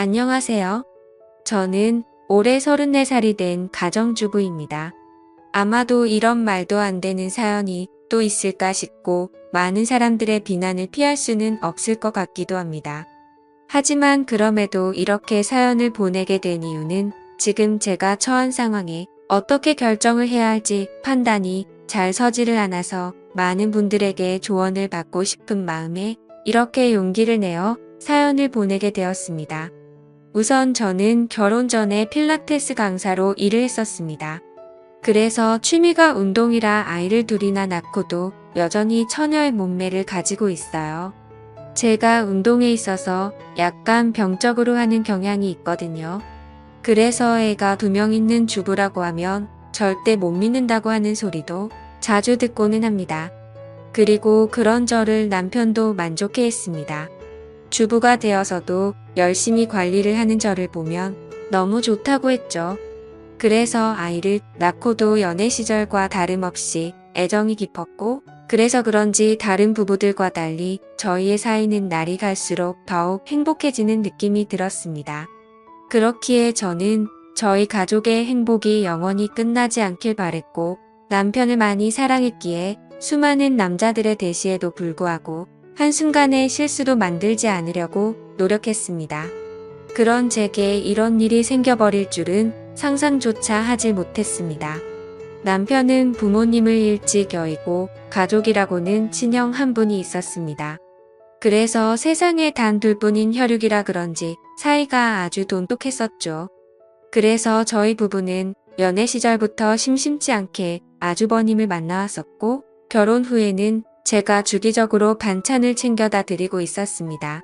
안녕하세요. 저는 올해 34살이 된 가정주부입니다. 아마도 이런 말도 안 되는 사연이 또 있을까 싶고 많은 사람들의 비난을 피할 수는 없을 것 같기도 합니다. 하지만 그럼에도 이렇게 사연을 보내게 된 이유는 지금 제가 처한 상황에 어떻게 결정을 해야 할지 판단이 잘 서지를 않아서 많은 분들에게 조언을 받고 싶은 마음에 이렇게 용기를 내어 사연을 보내게 되었습니다. 우선 저는 결혼 전에 필라테스 강사로 일을 했었습니다. 그래서 취미가 운동이라 아이를 둘이나 낳고도 여전히 처녀의 몸매를 가지고 있어요. 제가 운동에 있어서 약간 병적으로 하는 경향이 있거든요. 그래서 애가 2명 있는 주부라고 하면 절대 못 믿는다고 하는 소리도 자주 듣고는 합니다. 그리고 그런 저를 남편도 만족해 했습니다. 주부가 되어서도 열심히 관리를 하는 저를 보면 너무 좋다고 했죠. 그래서 아이를 낳고도 연애 시절과 다름없이 애정이 깊었고, 그래서 그런지 다른 부부들과 달리 저희의 사이는 날이 갈수록 더욱 행복해지는 느낌이 들었습니다. 그렇기에 저는 저희 가족의 행복이 영원히 끝나지 않길 바랬고, 남편을 많이 사랑했기에 수많은 남자들의 대시에도 불구하고 한순간의 실수도 만들지 않으려고 노력했습니다. 그런 제게 이런 일이 생겨버릴 줄은 상상조차 하지 못했습니다. 남편은 부모님을 일찍 여의고 가족이라고는 친형 한 분이 있었습니다. 그래서 세상에 단 둘뿐인 혈육이라 그런지 사이가 아주 돈독했었죠. 그래서 저희 부부는 연애 시절부터 심심치 않게 아주버님을 만나왔었고, 결혼 후에는 제가 주기적으로 반찬을 챙겨다 드리고 있었습니다.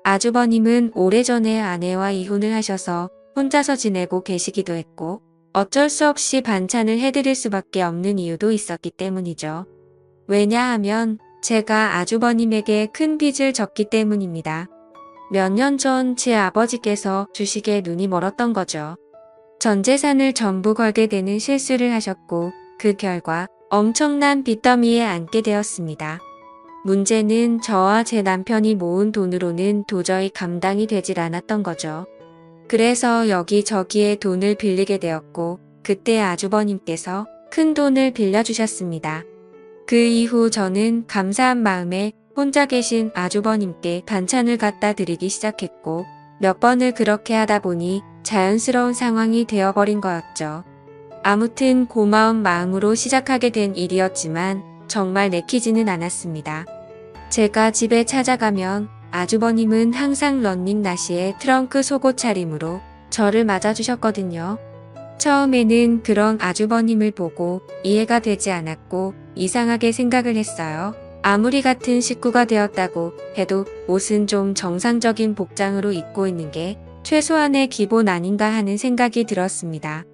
아주버님은 오래전에 아내와 이혼을 하셔서 혼자서 지내고 계시기도 했고, 어쩔 수 없이 반찬을 해드릴 수밖에 없는 이유도 있었기 때문이죠. 왜냐하면 제가 아주버님에게 큰 빚을 졌기 때문입니다. 몇 년 전 제 아버지께서 주식에 눈이 멀었던 거죠. 전 재산을 전부 걸게 되는 실수를 하셨고, 그 결과 엄청난 빚더미에 앉게 되었습니다. 문제는 저와 제 남편이 모은 돈으로는 도저히 감당이 되질 않았던 거죠. 그래서 여기저기에 돈을 빌리게 되었고, 그때 아주버님께서 큰 돈을 빌려주셨습니다. 그 이후 저는 감사한 마음에 혼자 계신 아주버님께 반찬을 갖다 드리기 시작했고, 몇 번을 그렇게 하다 보니 자연스러운 상황이 되어버린 거였죠. 아무튼 고마운 마음으로 시작하게 된 일이었지만 정말 내키지는 않았습니다. 제가 집에 찾아가면 아주버님은 항상 런닝 나시에 트렁크 속옷 차림으로 저를 맞아주셨거든요. 처음에는 그런 아주버님을 보고 이해가 되지 않았고 이상하게 생각을 했어요. 아무리 같은 식구가 되었다고 해도 옷은 좀 정상적인 복장으로 입고 있는 게 최소한의 기본 아닌가 하는 생각이 들었습니다.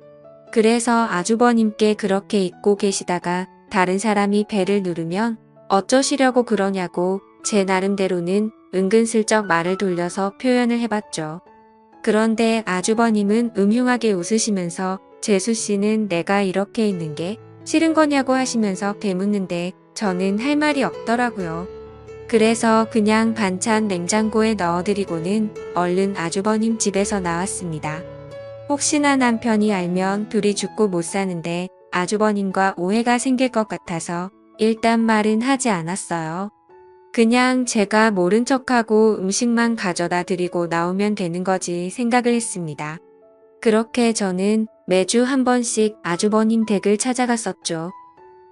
그래서 아주버님께 그렇게 입고 계시다가 다른 사람이 배를 누르면 어쩌시려고 그러냐고 제 나름대로는 은근슬쩍 말을 돌려서 표현을 해봤죠. 그런데 아주버님은 음흉하게 웃으시면서 재수 씨는 내가 이렇게 있는 게 싫은 거냐고 하시면서 되묻는데 저는 할 말이 없더라고요. 그래서 그냥 반찬 냉장고에 넣어드리고는 얼른 아주버님 집에서 나왔습니다. 혹시나 남편이 알면 둘이 죽고 못 사는데 아주버님과 오해가 생길 것 같아서 일단 말은 하지 않았어요. 그냥 제가 모른 척하고 음식만 가져다 드리고 나오면 되는 거지 생각을 했습니다. 그렇게 저는 매주 한 번씩 아주버님 댁을 찾아갔었죠.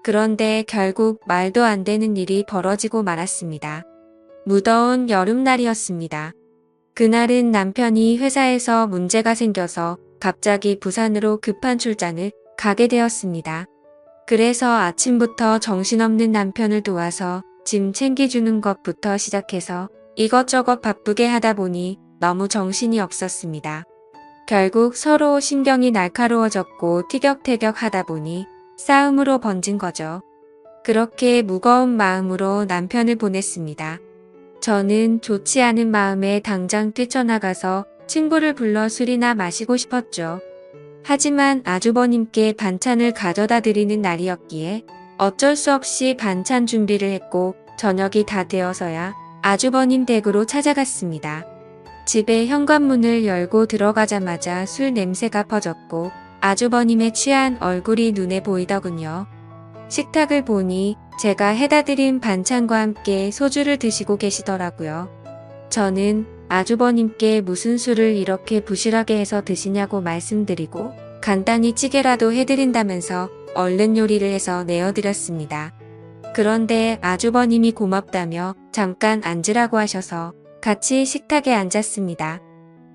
그런데 결국 말도 안 되는 일이 벌어지고 말았습니다. 무더운 여름날이었습니다. 그날은 남편이 회사에서 문제가 생겨서 갑자기 부산으로 급한 출장을 가게 되었습니다. 그래서 아침부터 정신없는 남편을 도와서 짐 챙겨주는 것부터 시작해서 이것저것 바쁘게 하다 보니 너무 정신이 없었습니다. 결국 서로 신경이 날카로워졌고 티격태격 하다 보니 싸움으로 번진 거죠. 그렇게 무거운 마음으로 남편을 보냈습니다. 저는 좋지 않은 마음에 당장 뛰쳐나가서 친구를 불러 술이나 마시고 싶었죠. 하지만 아주버님께 반찬을 가져다 드리는 날이었기에 어쩔 수 없이 반찬 준비를 했고 저녁이 다 되어서야 아주버님 댁으로 찾아갔습니다. 집에 현관문을 열고 들어가자마자 술 냄새가 퍼졌고 아주버님의 취한 얼굴이 눈에 보이더군요. 식탁을 보니 제가 해다 드린 반찬과 함께 소주를 드시고 계시더라고요. 저는 아주버님께 무슨 술을 이렇게 부실하게 해서 드시냐고 말씀드리고 간단히 찌개라도 해드린다면서 얼른 요리를 해서 내어드렸습니다. 그런데 아주버님이 고맙다며 잠깐 앉으라고 하셔서 같이 식탁에 앉았습니다.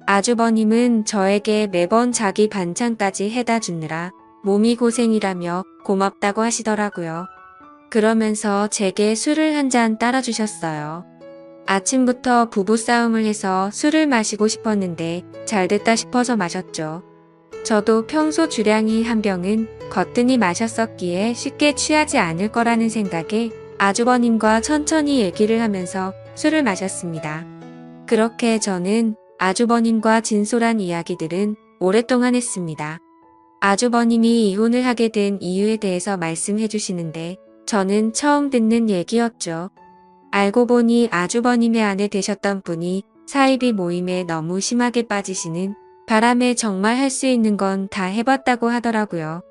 아주버님은 저에게 매번 자기 반찬까지 해다 주느라 몸이 고생이라며 고맙다고 하시더라고요. 그러면서 제게 술을 한 잔 따라주셨어요. 아침부터 부부싸움을 해서 술을 마시고 싶었는데 잘됐다 싶어서 마셨죠. 저도 평소 주량이 한 병은 거뜬히 마셨었기에 쉽게 취하지 않을 거라는 생각에 아주버님과 천천히 얘기를 하면서 술을 마셨습니다. 그렇게 저는 아주버님과 진솔한 이야기들은 오랫동안 했습니다. 아주버님이 이혼을 하게 된 이유에 대해서 말씀해 주시는데 저는 처음 듣는 얘기였죠. 알고 보니 아주버님의 아내 되셨던 분이 사이비 모임에 너무 심하게 빠지시는 바람에 정말 할 수 있는 건 다 해봤다고 하더라고요.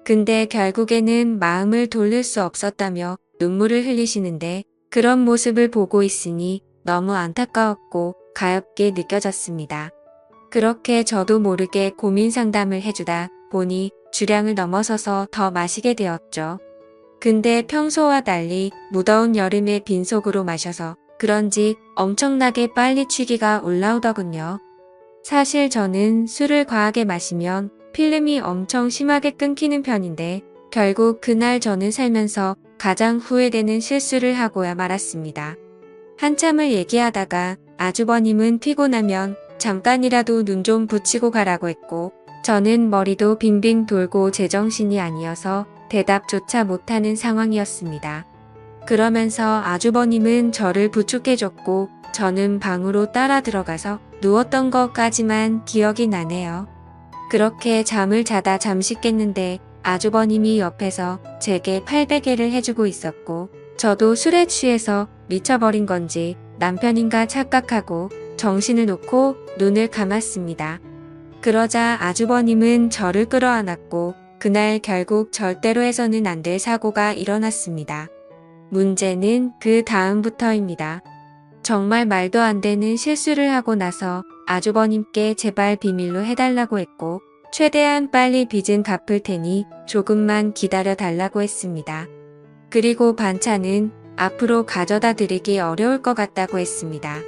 근데 결국에는 마음을 돌릴 수 없었다며 눈물을 흘리시는데 그런 모습을 보고 있으니 너무 안타까웠고 가엽게 느껴졌습니다. 그렇게 저도 모르게 고민 상담을 해주다 보니 주량을 넘어서서 더 마시게 되었죠. 근데 평소와 달리 무더운 여름에 빈속으로 마셔서 그런지 엄청나게 빨리 취기가 올라오더군요. 사실 저는 술을 과하게 마시면 필름이 엄청 심하게 끊기는 편인데 결국 그날 저는 살면서 가장 후회되는 실수를 하고야 말았습니다. 한참을 얘기하다가 아주버님은 피곤하면 잠깐이라도 눈 좀 붙이고 가라고 했고 저는 머리도 빙빙 돌고 제정신이 아니어서 대답조차 못하는 상황이었습니다. 그러면서 아주버님은 저를 부축해줬고 저는 방으로 따라 들어가서 누웠던 것까지만 기억이 나네요. 그렇게 잠을 자다 잠시 깼는데 아주버님이 옆에서 제게 팔베개를 해주고 있었고 저도 술에 취해서 미쳐버린 건지 남편인가 착각하고 정신을 놓고 눈을 감았습니다. 그러자 아주버님은 저를 끌어안았고 그날 결국 절대로 해서는 안 될 사고가 일어났습니다. 문제는 그 다음부터입니다. 정말 말도 안 되는 실수를 하고 나서 아주버님께 제발 비밀로 해달라고 했고 최대한 빨리 빚은 갚을 테니 조금만 기다려 달라고 했습니다. 그리고 반찬은 앞으로 가져다 드리기 어려울 것 같다고 했습니다.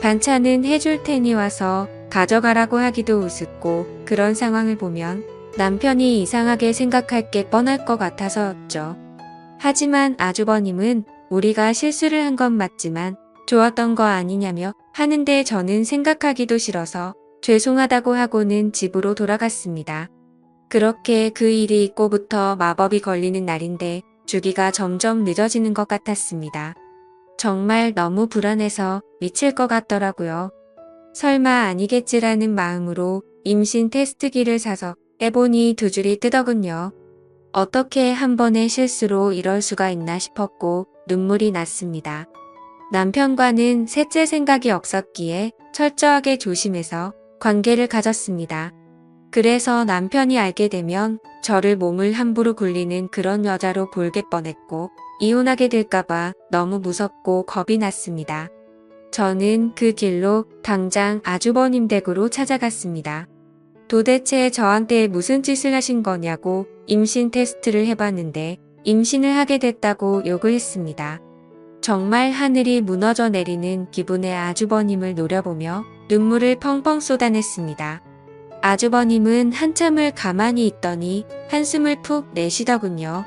반찬은 해줄 테니 와서 가져가라고 하기도 우습고 그런 상황을 보면 남편이 이상하게 생각할 게 뻔할 것 같아서였죠. 하지만 아주버님은 우리가 실수를 한 건 맞지만 좋았던 거 아니냐며 하는데 저는 생각하기도 싫어서 죄송하다고 하고는 집으로 돌아갔습니다. 그렇게 그 일이 있고부터 마법이 걸리는 날인데 주기가 점점 늦어지는 것 같았습니다. 정말 너무 불안해서 미칠 것 같더라고요. 설마 아니겠지라는 마음으로 임신 테스트기를 사서 해보니 두 줄이 뜨더군요. 어떻게 한 번의 실수로 이럴 수가 있나 싶었고 눈물이 났습니다. 남편과는 셋째 생각이 없었기에 철저하게 조심해서 관계를 가졌습니다. 그래서 남편이 알게 되면 저를 몸을 함부로 굴리는 그런 여자로 볼게 뻔했고 이혼하게 될까봐 너무 무섭고 겁이 났습니다. 저는 그 길로 당장 아주버님 댁으로 찾아갔습니다. 도대체 저한테 무슨 짓을 하신 거냐고 임신 테스트를 해봤는데 임신을 하게 됐다고 욕을 했습니다. 정말 하늘이 무너져 내리는 기분의 아주버님을 노려보며 눈물을 펑펑 쏟아냈습니다. 아주버님은 한참을 가만히 있더니 한숨을 푹 내쉬더군요.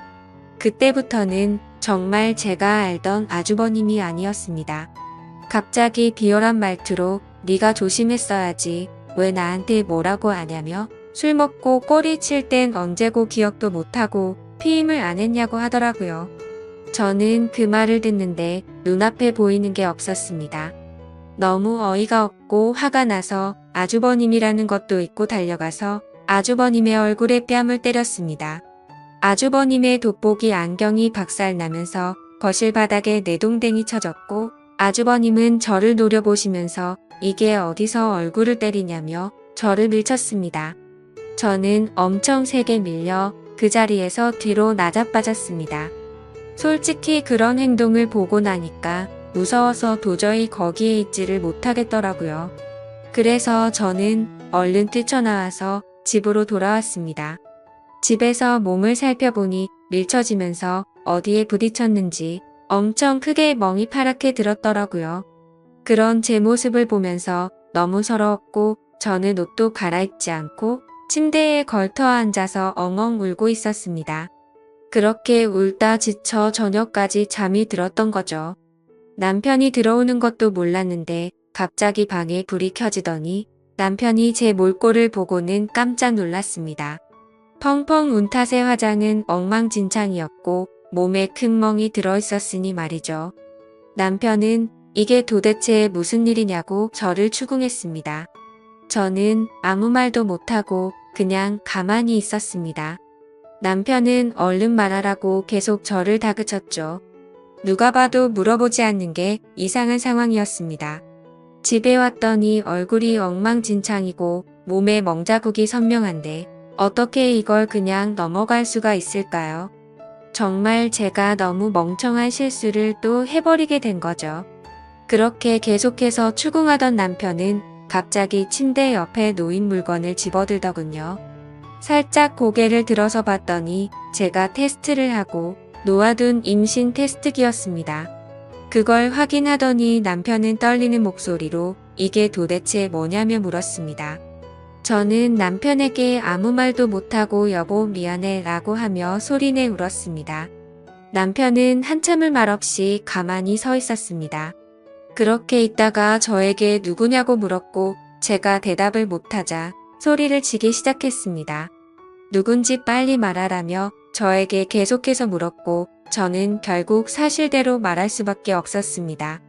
그때부터는 정말 제가 알던 아주버님이 아니었습니다. 갑자기 비열한 말투로 네가 조심했어야지 왜 나한테 뭐라고 하냐며 술 먹고 꼬리 칠 땐 언제고 기억도 못하고 피임을 안 했냐고 하더라고요. 저는 그 말을 듣는데 눈앞에 보이는 게 없었습니다. 너무 어이가 없고 화가 나서 아주버님이라는 것도 잊고 달려가서 아주버님의 얼굴에 뺨을 때렸습니다. 아주버님의 돋보기 안경이 박살나면서 거실 바닥에 내동댕이 쳐졌고 아주버님은 저를 노려보시면서 이게 어디서 얼굴을 때리냐며 저를 밀쳤습니다. 저는 엄청 세게 밀려 그 자리에서 뒤로 나자빠졌습니다. 솔직히 그런 행동을 보고 나니까 무서워서 도저히 거기에 있지를 못하겠더라고요. 그래서 저는 얼른 뛰쳐나와서 집으로 돌아왔습니다. 집에서 몸을 살펴보니 밀쳐지면서 어디에 부딪혔는지 엄청 크게 멍이 파랗게 들었더라고요. 그런 제 모습을 보면서 너무 서러웠고 저는 옷도 갈아입지 않고 침대에 걸터 앉아서 엉엉 울고 있었습니다. 그렇게 울다 지쳐 저녁까지 잠이 들었던 거죠. 남편이 들어오는 것도 몰랐는데 갑자기 방에 불이 켜지더니 남편이 제 몰골을 보고는 깜짝 놀랐습니다. 펑펑 운 탓에 화장은 엉망진창이었고 몸에 큰 멍이 들어있었으니 말이죠. 남편은 이게 도대체 무슨 일이냐고 저를 추궁했습니다. 저는 아무 말도 못하고 그냥 가만히 있었습니다. 남편은 얼른 말하라고 계속 저를 다그쳤죠. 누가 봐도 물어보지 않는 게 이상한 상황이었습니다. 집에 왔더니 얼굴이 엉망진창이고 몸에 멍자국이 선명한데 어떻게 이걸 그냥 넘어갈 수가 있을까요? 정말 제가 너무 멍청한 실수를 또 해버리게 된 거죠. 그렇게 계속해서 추궁하던 남편은 갑자기 침대 옆에 놓인 물건을 집어들더군요. 살짝 고개를 들어서 봤더니 제가 테스트를 하고 놓아둔 임신 테스트기였습니다. 그걸 확인하더니 남편은 떨리는 목소리로 이게 도대체 뭐냐며 물었습니다. 저는 남편에게 아무 말도 못하고 여보 미안해 라고 하며 소리내 울었습니다. 남편은 한참을 말없이 가만히 서 있었습니다. 그렇게 있다가 저에게 누구냐고 물었고 제가 대답을 못하자 소리를 치기 시작했습니다. 누군지 빨리 말하라며 저에게 계속해서 물었고 저는 결국 사실대로 말할 수밖에 없었습니다.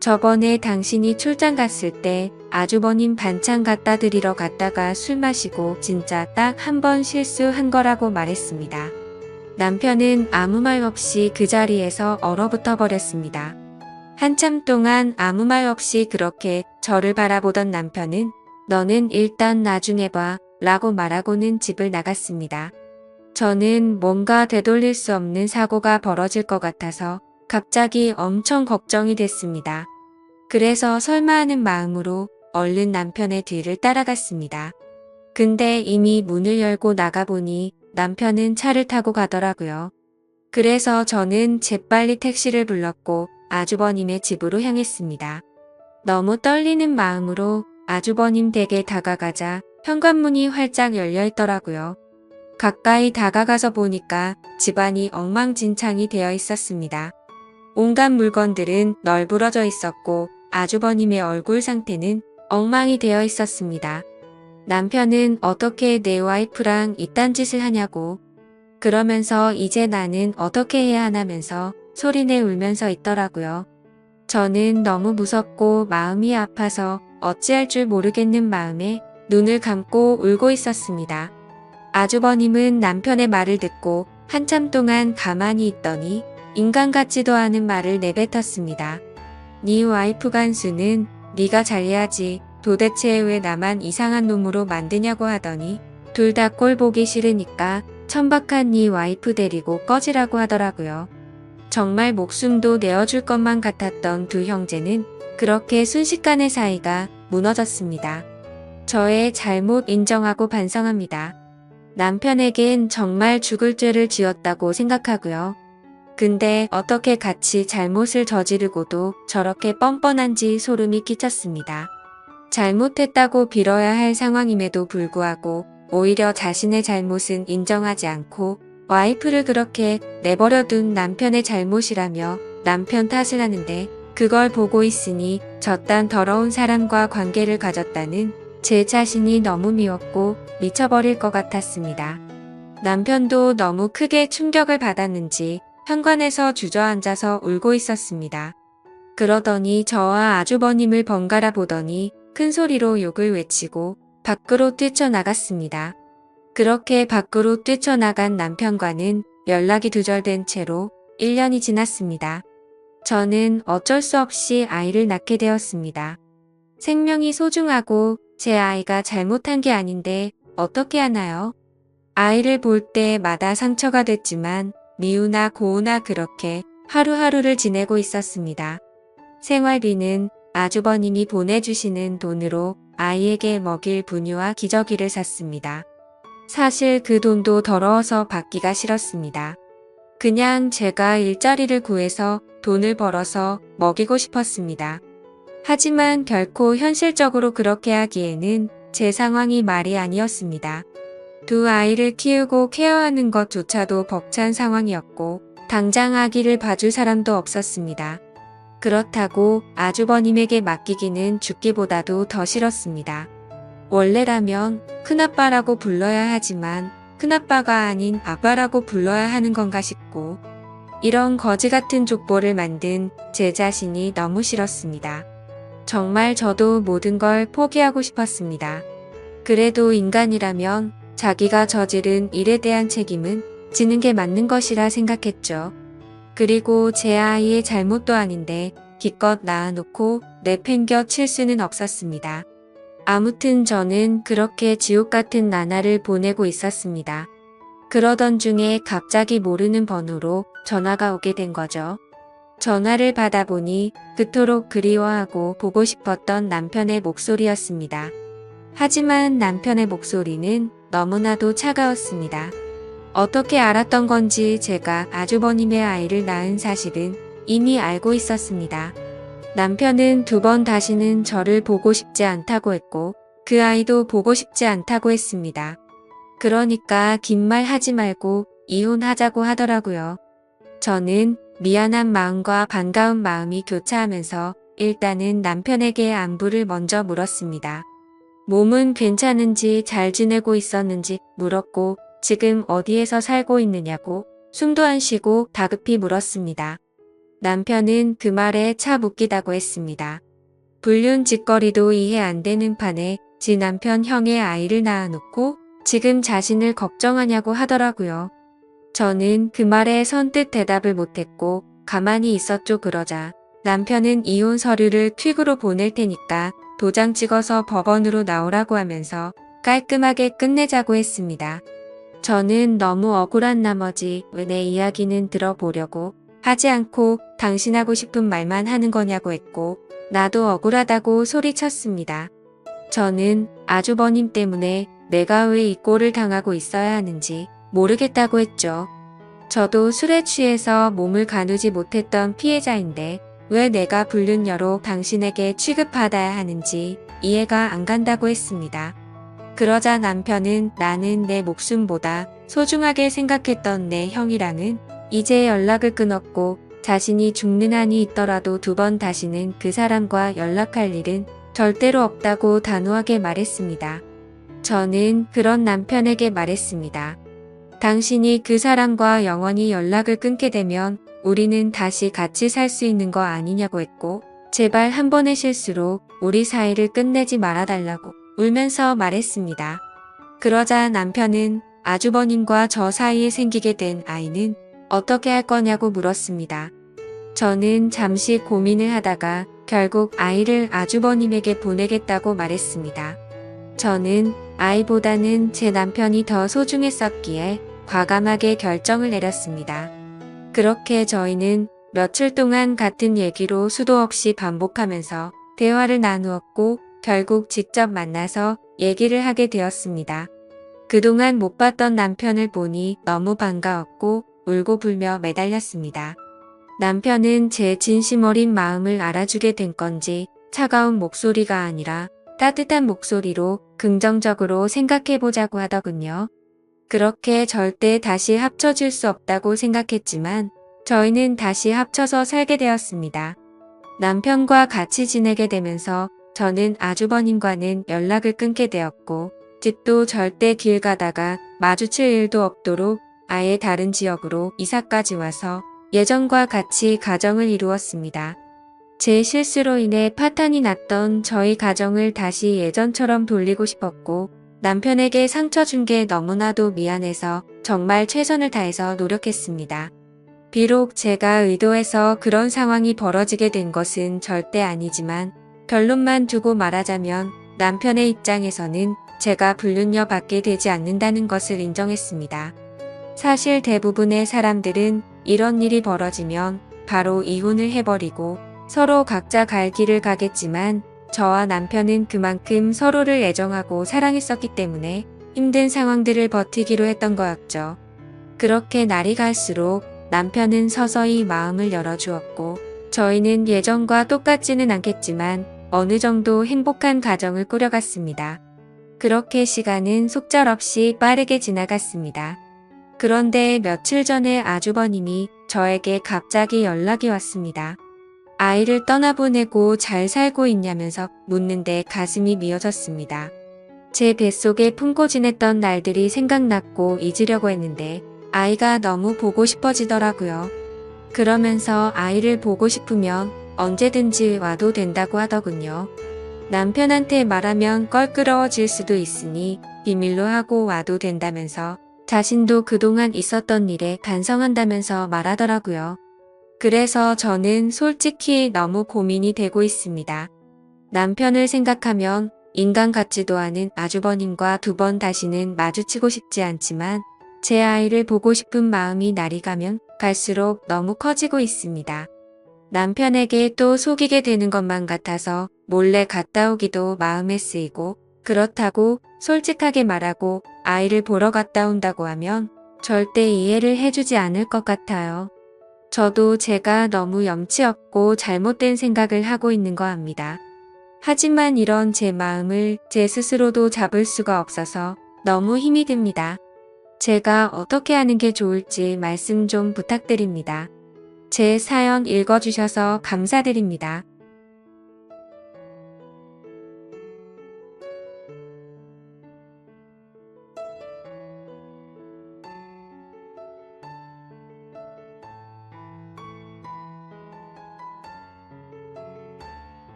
저번에 당신이 출장 갔을 때 아주버님 반찬 갖다 드리러 갔다가 술 마시고 진짜 딱 한 번 실수한 거라고 말했습니다. 남편은 아무 말 없이 그 자리에서 얼어붙어 버렸습니다. 한참 동안 아무 말 없이 그렇게 저를 바라보던 남편은 너는 일단 나중에 봐 라고 말하고는 집을 나갔습니다. 저는 뭔가 되돌릴 수 없는 사고가 벌어질 것 같아서 갑자기 엄청 걱정이 됐습니다. 그래서 설마 하는 마음으로 얼른 남편의 뒤를 따라갔습니다. 근데 이미 문을 열고 나가보니 남편은 차를 타고 가더라고요. 그래서 저는 재빨리 택시를 불렀고 아주버님의 집으로 향했습니다. 너무 떨리는 마음으로 아주버님 댁에 다가가자 현관문이 활짝 열려 있더라고요. 가까이 다가가서 보니까 집안이 엉망진창이 되어 있었습니다. 온갖 물건들은 널브러져 있었고 아주버님의 얼굴 상태는 엉망이 되어 있었습니다. 남편은 어떻게 내 와이프랑 이딴 짓을 하냐고 그러면서 이제 나는 어떻게 해야 하나면서 소리내 울면서 있더라고요. 저는 너무 무섭고 마음이 아파서 어찌할 줄 모르겠는 마음에 눈을 감고 울고 있었습니다. 아주버님은 남편의 말을 듣고 한참 동안 가만히 있더니 인간 같지도 않은 말을 내뱉었습니다. 네 와이프 간수는 네가 잘해야지 도대체 왜 나만 이상한 놈으로 만드냐고 하더니 둘 다 꼴 보기 싫으니까 천박한 네 와이프 데리고 꺼지라고 하더라고요. 정말 목숨도 내어줄 것만 같았던 두 형제는 그렇게 순식간에 사이가 무너졌습니다. 저의 잘못 인정하고 반성합니다. 남편에겐 정말 죽을 죄를 지었다고 생각하고요. 근데 어떻게 같이 잘못을 저지르고도 저렇게 뻔뻔한지 소름이 끼쳤습니다. 잘못했다고 빌어야 할 상황임에도 불구하고 오히려 자신의 잘못은 인정하지 않고 와이프를 그렇게 내버려둔 남편의 잘못이라며 남편 탓을 하는데 그걸 보고 있으니 저딴 더러운 사람과 관계를 가졌다는 제 자신이 너무 미웠고 미쳐버릴 것 같았습니다. 남편도 너무 크게 충격을 받았는지 현관에서 주저앉아서 울고 있었습니다. 그러더니 저와 아주버님을 번갈아 보더니 큰 소리로 욕을 외치고 밖으로 뛰쳐나갔습니다. 그렇게 밖으로 뛰쳐나간 남편과는 연락이 두절된 채로 1년이 지났습니다. 저는 어쩔 수 없이 아이를 낳게 되었습니다. 생명이 소중하고 제 아이가 잘못한 게 아닌데 어떻게 하나요? 아이를 볼 때마다 상처가 됐지만 미우나 고우나 그렇게 하루하루를 지내고 있었습니다. 생활비는 아주버님이 보내주시는 돈으로 아이에게 먹일 분유와 기저귀를 샀습니다. 사실 그 돈도 더러워서 받기가 싫었습니다. 그냥 제가 일자리를 구해서 돈을 벌어서 먹이고 싶었습니다. 하지만 결코 현실적으로 그렇게 하기에는 제 상황이 말이 아니었습니다. 두 아이를 키우고 케어하는 것조차도 벅찬 상황이었고 당장 아기를 봐줄 사람도 없었습니다. 그렇다고 아주버님에게 맡기기는 죽기보다도 더 싫었습니다. 원래라면 큰아빠라고 불러야 하지만 큰아빠가 아닌 아빠라고 불러야 하는 건가 싶고 이런 거지 같은 족보를 만든 제 자신이 너무 싫었습니다. 정말 저도 모든 걸 포기하고 싶었습니다. 그래도 인간이라면 자기가 저지른 일에 대한 책임은 지는 게 맞는 것이라 생각했죠. 그리고 제 아이의 잘못도 아닌데 기껏 낳아놓고 내팽겨 칠 수는 없었습니다. 아무튼 저는 그렇게 지옥 같은 나날을 보내고 있었습니다. 그러던 중에 갑자기 모르는 번호로 전화가 오게 된 거죠. 전화를 받아보니 그토록 그리워하고 보고 싶었던 남편의 목소리였습니다. 하지만 남편의 목소리는 너무나도 차가웠습니다. 어떻게 알았던 건지 제가 아주버님의 아이를 낳은 사실은 이미 알고 있었습니다. 남편은 2번 다시는 저를 보고 싶지 않다고 했고 그 아이도 보고 싶지 않다고 했습니다. 그러니까 긴 말 하지 말고 이혼하자고 하더라고요. 저는 미안한 마음과 반가운 마음이 교차하면서 일단은 남편에게 안부를 먼저 물었습니다. 몸은 괜찮은지 잘 지내고 있었는지 물었고 지금 어디에서 살고 있느냐고 숨도 안 쉬고 다급히 물었습니다. 남편은 그 말에 차 묻기다고 했습니다. 불륜 짓거리도 이해 안 되는 판에 지 남편 형의 아이를 낳아놓고 지금 자신을 걱정하냐고 하더라고요. 저는 그 말에 선뜻 대답을 못했고 가만히 있었죠. 그러자 남편은 이혼 서류를 퀵으로 보낼 테니까 도장 찍어서 법원으로 나오라고 하면서 깔끔하게 끝내자고 했습니다. 저는 너무 억울한 나머지 왜 내 이야기는 들어보려고 하지 않고 당신하고 싶은 말만 하는 거냐고 했고 나도 억울하다고 소리쳤습니다. 저는 아주버님 때문에 내가 왜 이 꼴을 당하고 있어야 하는지 모르겠다고 했죠. 저도 술에 취해서 몸을 가누지 못했던 피해자인데 왜 내가 불륜녀로 당신에게 취급받아야 하는지 이해가 안 간다고 했습니다. 그러자 남편은 나는 내 목숨보다 소중하게 생각했던 내 형이랑은 이제 연락을 끊었고 자신이 죽는 한이 있더라도 2번 다시는 그 사람과 연락할 일은 절대로 없다고 단호하게 말했습니다. 저는 그런 남편에게 말했습니다. 당신이 그 사람과 영원히 연락을 끊게 되면 우리는 다시 같이 살 수 있는 거 아니냐고 했고 제발 한 번의 실수로 우리 사이를 끝내지 말아달라고 울면서 말했습니다. 그러자 남편은 아주버님과 저 사이에 생기게 된 아이는 어떻게 할 거냐고 물었습니다. 저는 잠시 고민을 하다가 결국 아이를 아주버님에게 보내겠다고 말했습니다. 저는 아이보다는 제 남편이 더 소중했었기에 과감하게 결정을 내렸습니다. 그렇게 저희는 며칠 동안 같은 얘기로 수도 없이 반복하면서 대화를 나누었고 결국 직접 만나서 얘기를 하게 되었습니다. 그동안 못 봤던 남편을 보니 너무 반가웠고 울고불며 매달렸습니다. 남편은 제 진심 어린 마음을 알아주게 된 건지 차가운 목소리가 아니라 따뜻한 목소리로 긍정적으로 생각해보자고 하더군요. 그렇게 절대 다시 합쳐질 수 없다고 생각했지만 저희는 다시 합쳐서 살게 되었습니다. 남편과 같이 지내게 되면서 저는 아주버님과는 연락을 끊게 되었고 집도 절대 길 가다가 마주칠 일도 없도록 아예 다른 지역으로 이사까지 와서 예전과 같이 가정을 이루었습니다. 제 실수로 인해 파탄이 났던 저희 가정을 다시 예전처럼 돌리고 싶었고 남편에게 상처 준 게 너무나도 미안해서 정말 최선을 다해서 노력했습니다. 비록 제가 의도해서 그런 상황이 벌어지게 된 것은 절대 아니지만 결론만 두고 말하자면 남편의 입장에서는 제가 불륜녀 받게 되지 않는다는 것을 인정했습니다. 사실 대부분의 사람들은 이런 일이 벌어지면 바로 이혼을 해버리고 서로 각자 갈 길을 가겠지만 저와 남편은 그만큼 서로를 애정하고 사랑했었기 때문에 힘든 상황들을 버티기로 했던 거였죠. 그렇게 날이 갈수록 남편은 서서히 마음을 열어주었고 저희는 예전과 똑같지는 않겠지만 어느 정도 행복한 가정을 꾸려갔습니다. 그렇게 시간은 속절없이 빠르게 지나갔습니다. 그런데 며칠 전에 아주버님이 저에게 갑자기 연락이 왔습니다. 아이를 떠나보내고 잘 살고 있냐면서 묻는데 가슴이 미어졌습니다. 제 뱃속에 품고 지냈던 날들이 생각났고 잊으려고 했는데 아이가 너무 보고 싶어지더라고요. 그러면서 아이를 보고 싶으면 언제든지 와도 된다고 하더군요. 남편한테 말하면 껄끄러워질 수도 있으니 비밀로 하고 와도 된다면서 자신도 그동안 있었던 일에 반성한다면서 말하더라고요. 그래서 저는 솔직히 너무 고민이 되고 있습니다. 남편을 생각하면 인간 같지도 않은 아주버님과 2번 다시는 마주치고 싶지 않지만 제 아이를 보고 싶은 마음이 날이 가면 갈수록 너무 커지고 있습니다. 남편에게 또 속이게 되는 것만 같아서 몰래 갔다 오기도 마음에 쓰이고 그렇다고 솔직하게 말하고 아이를 보러 갔다 온다고 하면 절대 이해를 해주지 않을 것 같아요. 저도 제가 너무 염치 없고 잘못된 생각을 하고 있는 거 압니다. 하지만 이런 제 마음을 제 스스로도 잡을 수가 없어서 너무 힘이 듭니다. 제가 어떻게 하는 게 좋을지 말씀 좀 부탁드립니다. 제 사연 읽어주셔서 감사드립니다.